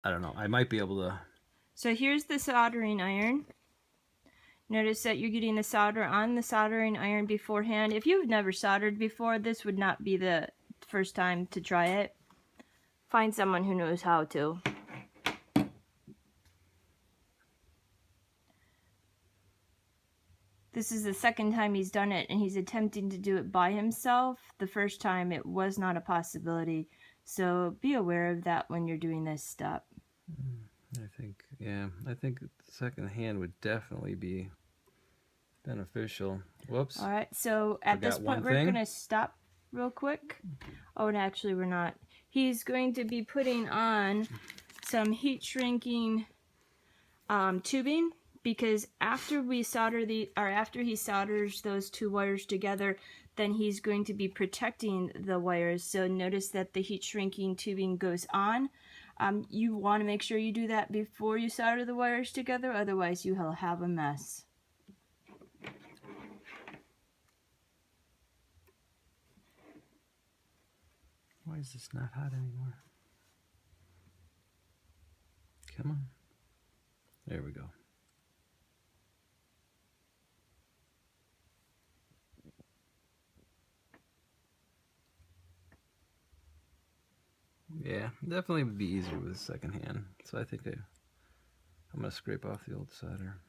I don't know. I might be able to. So here's the soldering iron. Notice that you're getting the solder on the soldering iron beforehand. If you've never soldered before, this would not be the first time to try it. Find someone who knows how to. This is the second time he's done it, and he's attempting to do it by himself. The first time it was not a possibility, so be aware of that when you're doing this step. I think, yeah, I think the second hand would definitely be beneficial. Whoops. All right, so at this point we're going to stop real quick. Oh, and actually we're not. He's going to be putting on some heat shrinking tubing, because after we solder after he solders those two wires together, then he's going to be protecting the wires. So notice that the heat shrinking tubing goes on. You want to make sure you do that before you solder the wires together, otherwise you will have a mess. Why is this not hot anymore? Come on. There we go. Yeah, definitely would be easier with the second hand. So I think I'm going to scrape off the old solder.